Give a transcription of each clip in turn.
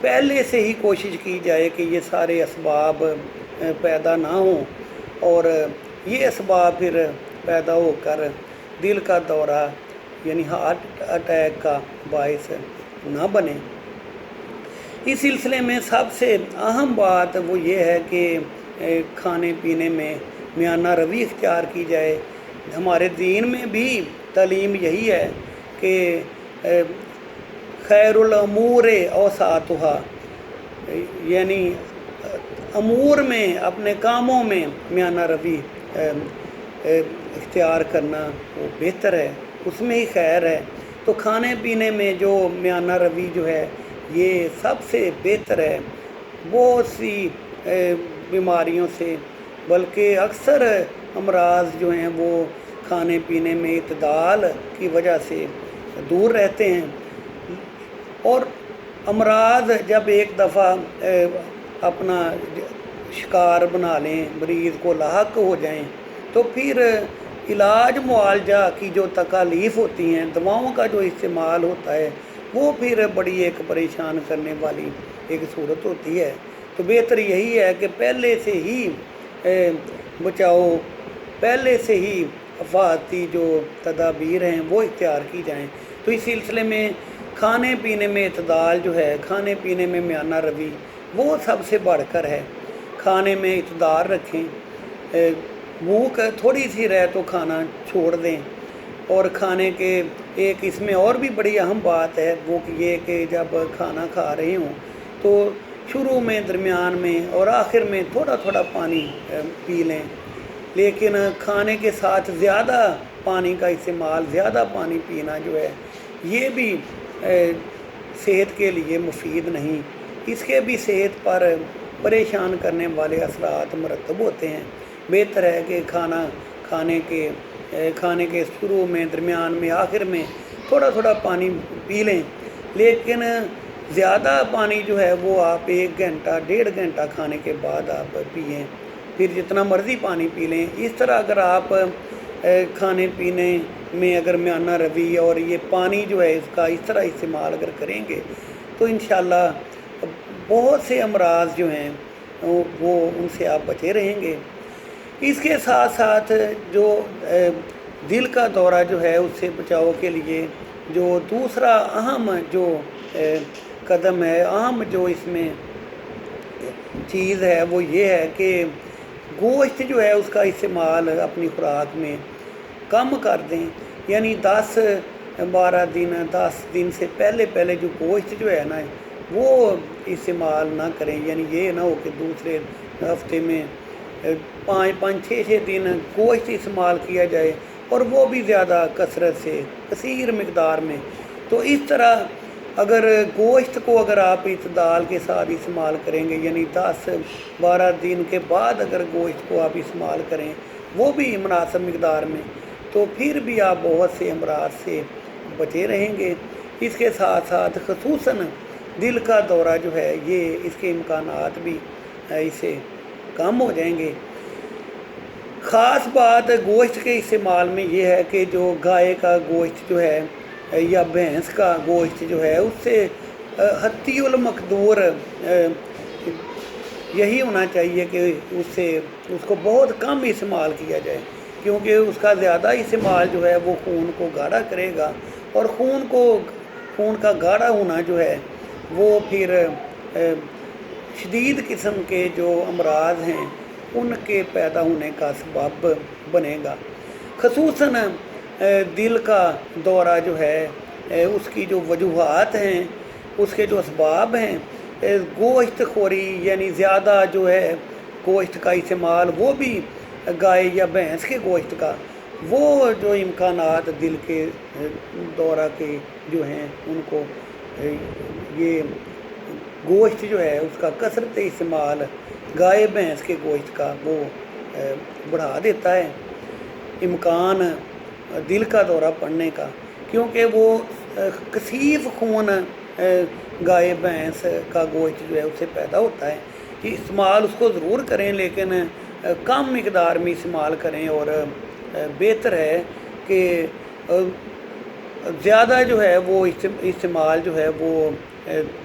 پہلے سے ہی کوشش کی جائے کہ یہ سارے اسباب پیدا نہ ہوں اور یہ اسباب پھر پیدا ہو کر دل کا دورہ یعنی ہارٹ اٹیک کا باعث نہ بنے۔ اس سلسلے میں سب سے اہم بات وہ یہ ہے کہ کھانے پینے میں میانہ روی اختیار کی جائے۔ ہمارے دین میں بھی تعلیم یہی ہے کہ خیر الامور اوساطھا، یعنی امور میں اپنے کاموں میں میانہ روی اختیار کرنا وہ بہتر ہے، اس میں ہی خیر ہے۔ تو کھانے پینے میں جو میانہ روی جو ہے یہ سب سے بہتر ہے۔ بہت سی بیماریوں سے بلکہ اکثر امراض جو ہیں وہ کھانے پینے میں اعتدال کی وجہ سے دور رہتے ہیں، اور امراض جب ایک دفعہ اپنا شکار بنا لیں، مریض کو لاحق ہو جائیں، تو پھر علاج معالجہ کی جو تکالیف ہوتی ہیں، دواؤں کا جو استعمال ہوتا ہے، وہ پھر بڑی ایک پریشان کرنے والی ایک صورت ہوتی ہے۔ تو بہتر یہی ہے کہ پہلے سے ہی بچاؤ، پہلے سے ہی حفاظتی جو تدابیر ہیں وہ اختیار کی جائیں۔ تو اس سلسلے میں کھانے پینے میں اعتدال جو ہے، کھانے پینے میں میانہ روی وہ سب سے بڑھ کر ہے۔ کھانے میں اعتدال رکھیں، بھوک تھوڑی سی رہے تو کھانا چھوڑ دیں، اور کھانے کے ایک اس میں اور بھی بڑی اہم بات ہے وہ یہ کہ جب کھانا کھا رہے ہوں تو شروع میں، درمیان میں اور آخر میں تھوڑا تھوڑا پانی پی لیں، لیکن کھانے کے ساتھ زیادہ پانی کا استعمال، زیادہ پانی پینا جو ہے یہ بھی صحت کے لیے مفید نہیں، اس کے بھی صحت پر پریشان کرنے والے اثرات مرتب ہوتے ہیں۔ بہتر ہے کہ کھانے کے شروع میں، درمیان میں، آخر میں تھوڑا تھوڑا پانی پی لیں، لیکن زیادہ پانی جو ہے وہ آپ 1 گھنٹہ 1.5 گھنٹہ کھانے کے بعد آپ پئیں، پھر جتنا مرضی پانی پی لیں۔ اس طرح اگر آپ کھانے پینے میں اگر میانہ روی اور یہ پانی جو ہے اس کا اس طرح استعمال اگر کریں گے تو انشاءاللہ بہت سے امراض جو ہیں وہ ان سے آپ بچے رہیں گے۔ اس کے ساتھ ساتھ جو دل کا دورہ جو ہے اس سے بچاؤ کے لیے جو دوسرا اہم جو قدم ہے، اہم جو اس میں چیز ہے وہ یہ ہے کہ گوشت جو ہے اس کا استعمال اپنی خوراک میں کم کر دیں، یعنی 10 دن سے پہلے جو گوشت جو ہے نا وہ استعمال نہ کریں، یعنی یہ نہ ہو کہ دوسرے ہفتے میں 5-6 دن گوشت استعمال کیا جائے، اور وہ بھی زیادہ کثرت سے، کثیر مقدار میں۔ تو اس طرح اگر گوشت کو اگر آپ اعتدال کے ساتھ استعمال کریں گے، یعنی 10-12 دن کے بعد اگر گوشت کو آپ استعمال کریں وہ بھی مناسب مقدار میں، تو پھر بھی آپ بہت سے امراض سے بچے رہیں گے۔ اس کے ساتھ ساتھ خصوصاً دل کا دورہ جو ہے یہ اس کے امکانات بھی اس سے کم ہو جائیں گے۔ خاص بات گوشت کے استعمال میں یہ ہے کہ جو گائے کا گوشت جو ہے یا بھینس کا گوشت جو ہے اس سے حتی المقدور یہی ہونا چاہیے کہ اس کو بہت کم استعمال کیا جائے، کیونکہ اس کا زیادہ استعمال جو ہے وہ خون کو گاڑھا کرے گا، اور خون کا گاڑھا ہونا جو ہے وہ پھر شدید قسم کے جو امراض ہیں ان کے پیدا ہونے کا سبب بنے گا۔ خصوصاً دل کا دورہ جو ہے اس کی جو وجوہات ہیں، اس کے جو اسباب ہیں، گوشت خوری یعنی زیادہ جو ہے گوشت کا استعمال، وہ بھی گائے یا بھینس کے گوشت کا، وہ جو امکانات دل کے دورہ کے جو ہیں ان کو یہ گوشت جو ہے اس کا کثرت استعمال گائے بھینس کے گوشت کا وہ بڑھا دیتا ہے امکان دل کا دورہ پڑنے کا، کیونکہ وہ کثیف خون گائے بھینس کا گوشت جو ہے اس سے پیدا ہوتا ہے۔ استعمال اس کو ضرور کریں لیکن کم مقدار میں استعمال کریں، اور بہتر ہے کہ زیادہ جو ہے وہ استعمال جو ہے وہ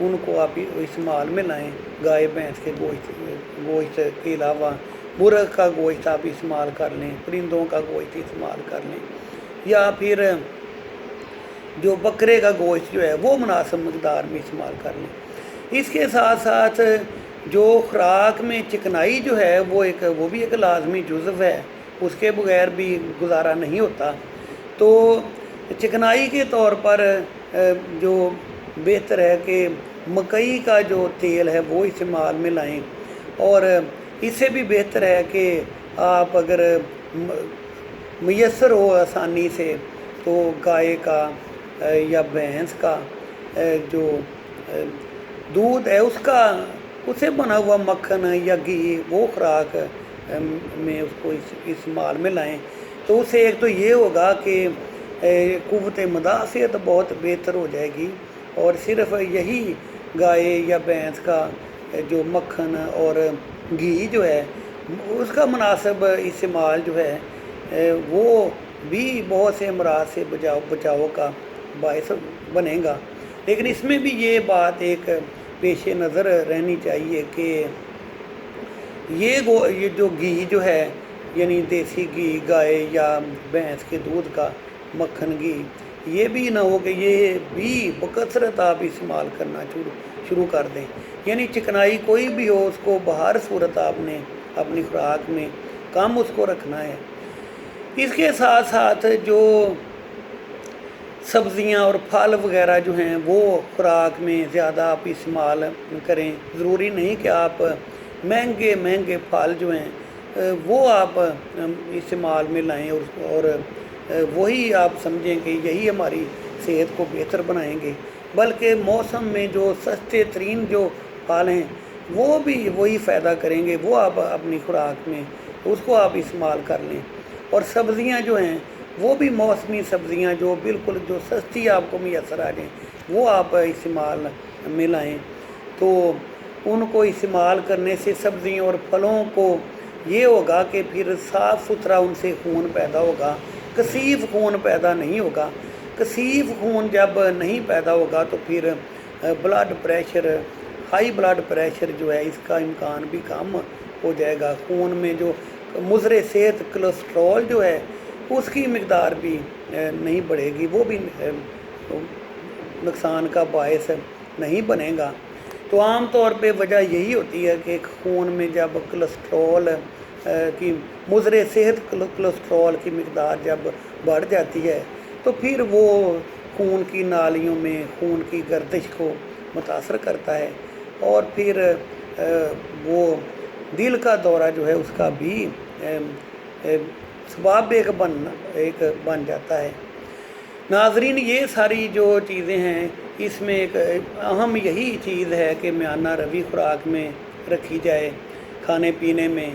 ان کو آپ استعمال میں لائیں. گائے بھینس کے گوشت کے علاوہ مرغ کا گوشت آپ استعمال کر لیں, پرندوں کا گوشت استعمال کر لیں, یا پھر جو بکرے کا گوشت جو ہے وہ مناسب مقدار میں استعمال کر لیں. اس کے ساتھ ساتھ جو خوراک میں چکنائی جو ہے وہ بھی ایک لازمی جزو ہے, اس کے بغیر بھی گزارا نہیں ہوتا. تو چکنائی کے طور پر جو بہتر ہے کہ مکئی کا جو تیل ہے وہ استعمال میں لائیں, اور اس سے بھی بہتر ہے کہ آپ اگر میسر ہو آسانی سے تو گائے کا یا بھینس کا جو دودھ ہے اس سے بنا ہوا مکھن یا گھی وہ خوراک میں اس کو استعمال میں لائیں. تو اس سے ایک تو یہ ہوگا کہ قوت مدافعت بہت بہتر ہو جائے گی, اور صرف یہی گائے یا بھینس کا جو مکھن اور گھی جو ہے اس کا مناسب استعمال جو ہے وہ بھی بہت سے امراض سے بچاؤ کا باعث بنے گا. لیکن اس میں بھی یہ بات ایک پیش نظر رہنی چاہیے کہ یہ جو گھی جو ہے یعنی دیسی گھی گائے یا بھینس کے دودھ کا مکھن گھی, یہ بھی نہ ہو کہ یہ بھی بکثرت آپ استعمال کرنا شروع کر دیں. یعنی چکنائی کوئی بھی ہو اس کو بہر صورت آپ نے اپنی خوراک میں کم اس کو رکھنا ہے. اس کے ساتھ ساتھ جو سبزیاں اور پھل وغیرہ جو ہیں وہ خوراک میں زیادہ آپ استعمال کریں. ضروری نہیں کہ آپ مہنگے پھل جو ہیں وہ آپ استعمال میں لائیں اور وہی آپ سمجھیں کہ یہی ہماری صحت کو بہتر بنائیں گے, بلکہ موسم میں جو سستے ترین جو پھل ہیں وہ بھی وہی فائدہ کریں گے, وہ آپ اپنی خوراک میں اس کو آپ استعمال کر لیں. اور سبزیاں جو ہیں وہ بھی موسمی سبزیاں جو بالکل جو سستی آپ کو میسر آ جائیں وہ آپ استعمال میں لائیں. تو ان کو استعمال کرنے سے سبزیوں اور پھلوں کو یہ ہوگا کہ پھر صاف ستھرا ان سے خون پیدا ہوگا, کثیف خون پیدا نہیں ہوگا. کثیف خون جب نہیں پیدا ہوگا تو پھر blood pressure high blood pressure جو ہے اس کا امکان بھی کم ہو جائے گا. خون میں جو مضر صحت کولیسٹرول جو ہے اس کی مقدار بھی نہیں بڑھے گی, وہ بھی نقصان کا باعث نہیں بنے گا. تو عام طور پہ وجہ یہی ہوتی ہے کہ خون میں جب کولیسٹرول کی مضر صحت کولیسٹرول کی مقدار جب بڑھ جاتی ہے تو پھر وہ خون کی نالیوں میں خون کی گردش کو متاثر کرتا ہے, اور پھر وہ دل کا دورہ جو ہے اس کا بھی سبب ایک بن جاتا ہے. ناظرین, یہ ساری جو چیزیں ہیں اس میں ایک اہم یہی چیز ہے کہ میانہ روی خوراک میں رکھی جائے کھانے پینے میں,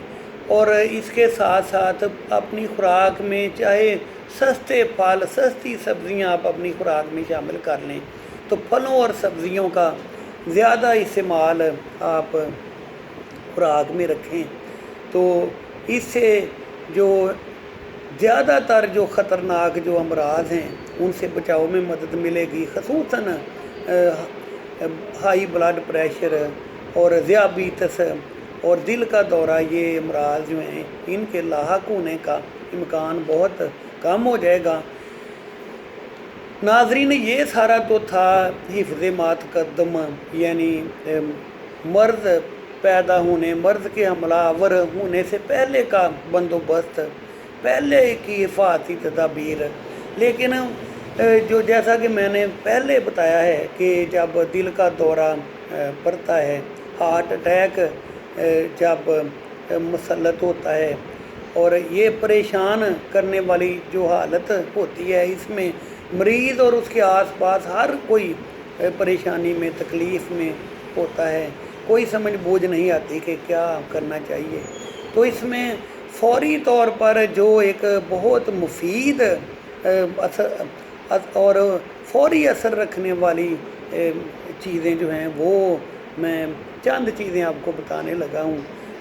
اور اس کے ساتھ ساتھ اپنی خوراک میں چاہے سستے پھل سستی سبزیاں آپ اپنی خوراک میں شامل کر لیں, تو پھلوں اور سبزیوں کا زیادہ استعمال آپ خوراک میں رکھیں. تو اس سے جو زیادہ تر جو خطرناک جو امراض ہیں ان سے بچاؤ میں مدد ملے گی, خصوصاً ہائی بلڈ پریشر اور ذیابیطس اور دل کا دورہ. یہ امراض جو ہیں ان کے لاحق ہونے کا امکان بہت کم ہو جائے گا. ناظرین, یہ سارا تو تھا حفظ ما تقدم, یعنی مرض پیدا ہونے مرض کے حملہ آور ہونے سے پہلے کا بندوبست, پہلے کی حفاظتی تدابیر. لیکن جو جیسا کہ میں نے پہلے بتایا ہے کہ جب دل کا دورہ پڑتا ہے, ہارٹ اٹیک جب مسلط ہوتا ہے, اور یہ پریشان کرنے والی جو حالت ہوتی ہے اس میں مریض اور اس کے آس پاس ہر کوئی پریشانی میں تکلیف میں ہوتا ہے, کوئی سمجھ بوجھ نہیں آتی کہ کیا کرنا چاہیے. تو اس میں فوری طور پر جو ایک بہت مفید اور فوری اثر رکھنے والی چیزیں جو ہیں وہ میں چند چیزیں آپ کو بتانے لگا ہوں.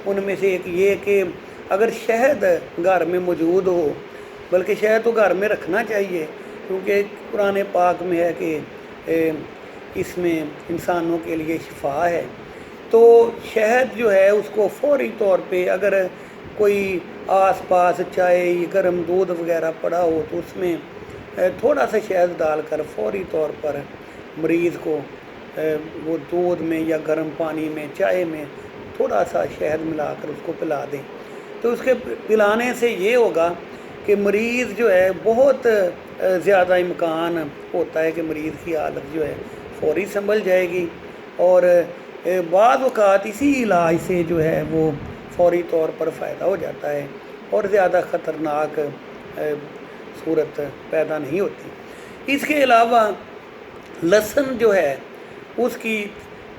ان میں سے ایک یہ کہ اگر شہد گھر میں موجود ہو, بلکہ شہد تو گھر میں رکھنا چاہیے, کیونکہ قرآن پاک میں ہے کہ اس میں انسانوں کے لیے شفا ہے۔ تو شہد جو ہے اس کو فوری طور پہ اگر کوئی آس پاس چائے گرم دودھ وغیرہ پڑا ہو تو اس میں تھوڑا سا شہد ڈال کر فوری طور پر مریض کو وہ دودھ میں یا گرم پانی میں چائے میں تھوڑا سا شہد ملا کر اس کو پلا دیں، تو اس کے پلانے سے یہ ہوگا کہ مریض جو ہے بہت زیادہ امکان ہوتا ہے کہ مریض کی حالت جو ہے فوری سنبھل جائے گی، اور بعض اوقات اسی علاج سے جو ہے وہ فوری طور پر فائدہ ہو جاتا ہے اور زیادہ خطرناک صورت پیدا نہیں ہوتی۔ اس کے علاوہ لہسن جو ہے اس کی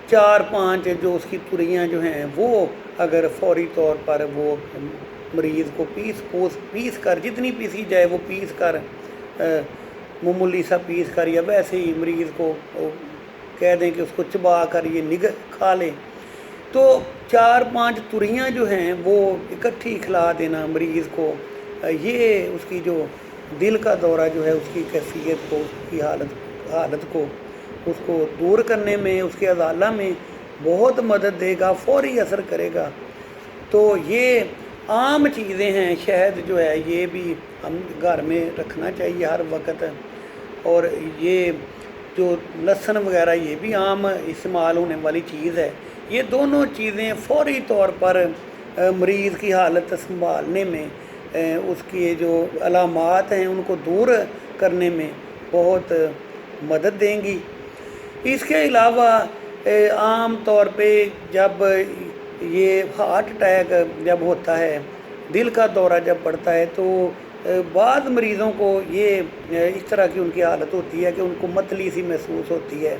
4-5 جو اس کی تریاں جو ہیں وہ اگر فوری طور پر وہ مریض کو پیس کر، جتنی پیسی جائے وہ پیس کر معمولی سا پیس کر، یا ویسے ہی مریض کو کہہ دیں کہ اس کو چبا کر یہ کھا لیں، تو 4-5 تریاں جو ہیں وہ اکٹھی کھلا دینا مریض کو، یہ اس کی جو دل کا دورہ جو ہے اس کی کیفیت کو، اس کی حالت کو اس کو دور کرنے میں، اس کے ازالہ میں بہت مدد دے گا، فوری اثر کرے گا۔ تو یہ عام چیزیں ہیں، شہد جو ہے یہ بھی ہم گھر میں رکھنا چاہیے ہر وقت، اور یہ جو لہسن وغیرہ یہ بھی عام استعمال ہونے والی چیز ہے۔ یہ دونوں چیزیں فوری طور پر مریض کی حالت سنبھالنے میں، اس کے جو علامات ہیں ان کو دور کرنے میں بہت مدد دیں گی۔ اس کے علاوہ عام طور پہ جب یہ ہارٹ اٹیک جب ہوتا ہے، دل کا دورہ جب پڑتا ہے، تو بعض مریضوں کو یہ اس طرح کی ان کی حالت ہوتی ہے کہ ان کو متلی سی محسوس ہوتی ہے،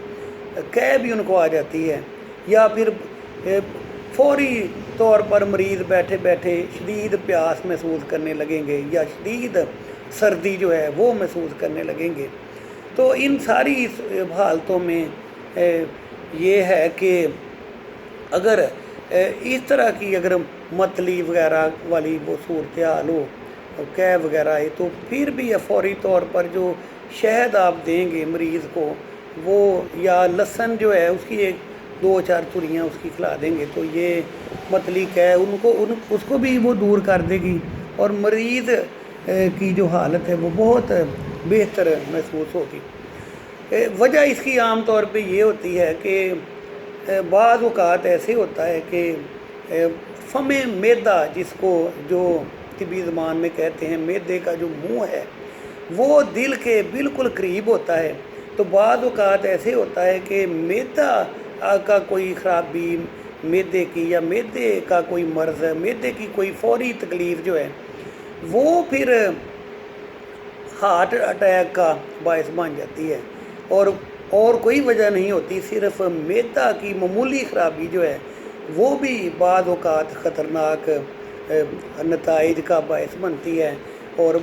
قے بھی ان کو آ جاتی ہے، یا پھر فوری طور پر مریض بیٹھے بیٹھے شدید پیاس محسوس کرنے لگیں گے، یا شدید سردی جو ہے وہ محسوس کرنے لگیں گے۔ تو ان ساری حالتوں میں یہ ہے کہ اگر اس طرح کی اگر متلی وغیرہ والی وہ صورتحال ہو، قے وغیرہ ہے، تو پھر بھی فوری طور پر جو شہد آپ دیں گے مریض کو، وہ یا لہسن جو ہے اس کی 2-4 تریاں اس کی کھلا دیں گے، تو یہ متلی قے اس کو بھی وہ دور کر دے گی، اور مریض کی جو حالت ہے وہ بہت بہتر محسوس ہوگی۔ وجہ اس کی عام طور پہ یہ ہوتی ہے کہ بعض اوقات ایسے ہوتا ہے کہ فم معدہ جس کو جو طبی زبان میں کہتے ہیں، معدے کا جو منہ ہے وہ دل کے بالکل قریب ہوتا ہے، تو بعض اوقات ایسے ہوتا ہے کہ معدہ کا کوئی خرابی، معدے کی یا معدے کا کوئی مرض، معدے کی کوئی فوری تکلیف جو ہے وہ پھر ہارٹ اٹیک کا باعث بن جاتی ہے، اور کوئی وجہ نہیں ہوتی، صرف معدہ کی معمولی خرابی جو ہے وہ بھی بعض اوقات خطرناک نتائج کا باعث بنتی ہے، اور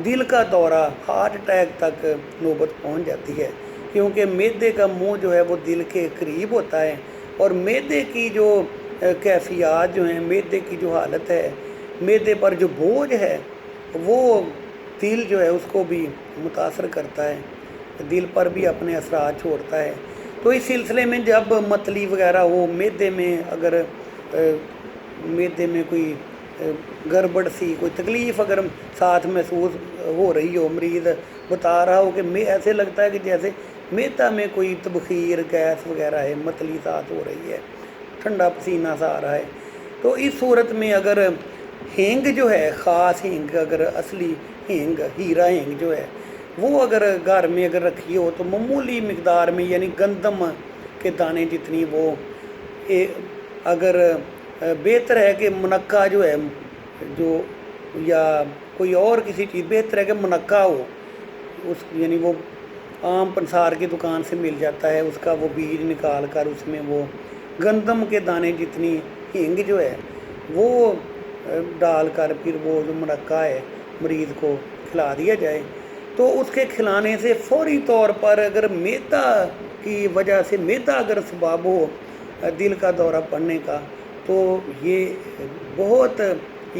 دل کا دورہ، ہارٹ اٹیک تک نوبت پہنچ جاتی ہے، کیونکہ معدے کا منہ جو ہے وہ دل کے قریب ہوتا ہے، اور معدے کی جو کیفیات جو ہیں، معدے کی جو حالت ہے، معدے پر جو بوجھ ہے وہ دل جو ہے اس کو بھی متاثر کرتا ہے، دل پر بھی اپنے اثرات چھوڑتا ہے۔ تو اس سلسلے میں جب متلی وغیرہ ہو معدے میں، اگر معدے میں کوئی گڑبڑ سی کوئی تکلیف اگر ساتھ محسوس ہو رہی ہو، مریض بتا رہا ہو کہ ایسے لگتا ہے کہ جیسے معدہ میں کوئی تبخیر گیس وغیرہ ہے، متلی ساتھ ہو رہی ہے، ٹھنڈا پسینہ سا آ رہا ہے، تو اس صورت میں اگر ہینگ جو ہے، خاص ہینگ، اگر اصلی ہینگ، ہیرا ہینگ جو ہے وہ اگر گھر میں اگر رکھی ہو تو معمولی مقدار میں، یعنی گندم کے دانے جتنی، وہ اگر بہتر ہے کہ منقع جو ہے جو، یا کوئی اور کسی چیز، بہتر ہے کہ منقع ہو، اس یعنی وہ عام پنسار کی دکان سے مل جاتا ہے، اس کا وہ بیج نکال کر اس میں وہ گندم کے دانے جتنی ہینگ جو ہے وہ ڈال کر پھر وہ جو منقع ہے مریض کو کھلا دیا جائے، تو اس کے کھلانے سے فوری طور پر اگر معدہ کی وجہ سے، معدہ اگر اسباب ہو دل کا دورہ پڑنے کا، تو یہ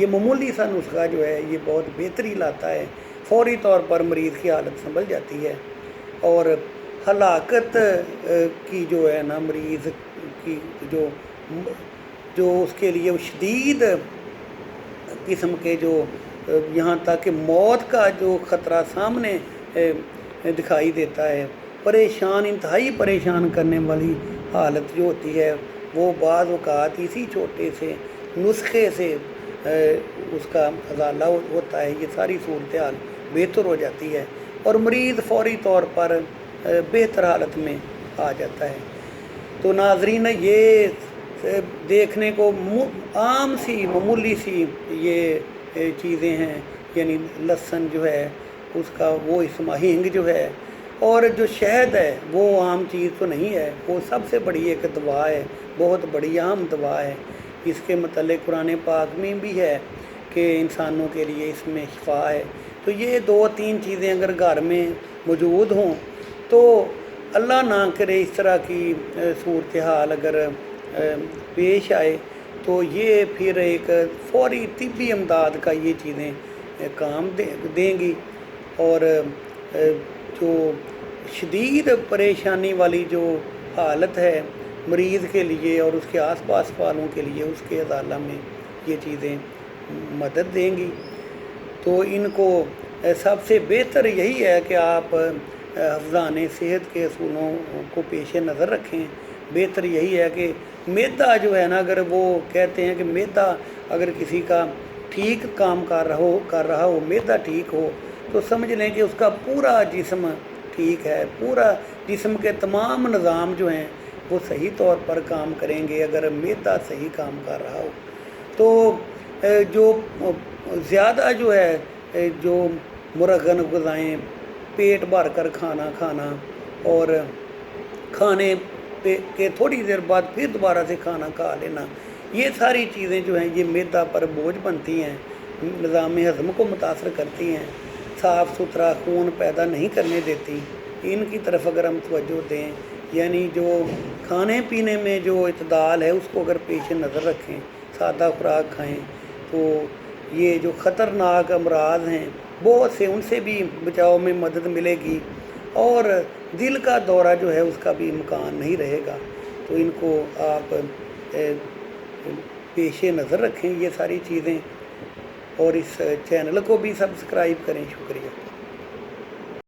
معمولی سا نسخہ جو ہے یہ بہت بہتری لاتا ہے، فوری طور پر مریض کی حالت سنبھل جاتی ہے، اور ہلاکت کی جو ہے نا مریض کی جو اس کے لیے شدید قسم کے جو یہاں تک کہ موت کا جو خطرہ سامنے دکھائی دیتا ہے، انتہائی پریشان کرنے والی حالت جو ہوتی ہے، وہ بعض اوقات اسی چھوٹے سے نسخے سے اس کا ازالہ ہوتا ہے، یہ ساری صورتحال بہتر ہو جاتی ہے اور مریض فوری طور پر بہتر حالت میں آ جاتا ہے۔ تو ناظرین، یہ دیکھنے کو عام سی معمولی سی یہ چیزیں ہیں، یعنی لہسن جو ہے اس کا وہ ہینگ جو ہے، اور جو شہد ہے وہ عام چیز تو نہیں ہے، وہ سب سے بڑی ایک دوا ہے، بہت بڑی اہم دوا ہے۔ اس کے متعلق قرآن پاک میں بھی ہے کہ انسانوں کے لیے اس میں شفا ہے۔ تو یہ 2-3 چیزیں اگر گھر میں موجود ہوں تو اللہ نہ کرے اس طرح کی صورتحال اگر پیش آئے تو یہ پھر ایک فوری طبی امداد کا یہ چیزیں کام دیں گی، اور جو شدید پریشانی والی جو حالت ہے مریض کے لیے اور اس کے آس پاس والوں کے لیے، اس کے ازالہ میں یہ چیزیں مدد دیں گی۔ تو ان کو سب سے بہتر یہی ہے کہ آپ حفظان صحت کے اصولوں کو پیش نظر رکھیں۔ بہتر یہی ہے کہ میدا جو ہے نا، اگر وہ کہتے ہیں کہ میدا اگر کسی کا ٹھیک کام کر رہا ہو، میدا ٹھیک ہو، تو سمجھ لیں کہ اس کا پورا جسم ٹھیک ہے، پورا جسم کے تمام نظام جو ہیں وہ صحیح طور پر کام کریں گے اگر میدا صحیح کام کر رہا ہو۔ تو جو زیادہ جو ہے جو مرغن غذائیں، پیٹ بھر کر کھانا اور کھانے کے تھوڑی دیر بعد پھر دوبارہ سے کھانا کھا لینا، یہ ساری چیزیں جو ہیں یہ میدا پر بوجھ بنتی ہیں، نظام ہضم کو متاثر کرتی ہیں، صاف ستھرا خون پیدا نہیں کرنے دیتی۔ ان کی طرف اگر ہم توجہ دیں، یعنی جو کھانے پینے میں جو اعتدال ہے اس کو اگر پیش نظر رکھیں، سادہ خوراک کھائیں، تو یہ جو خطرناک امراض ہیں بہت سے، ان سے بھی بچاؤ میں مدد ملے گی، اور دل کا دورہ جو ہے اس کا بھی امکان نہیں رہے گا۔ تو ان کو آپ پیش نظر رکھیں یہ ساری چیزیں، اور اس چینل کو بھی سبسکرائب کریں۔ شکریہ۔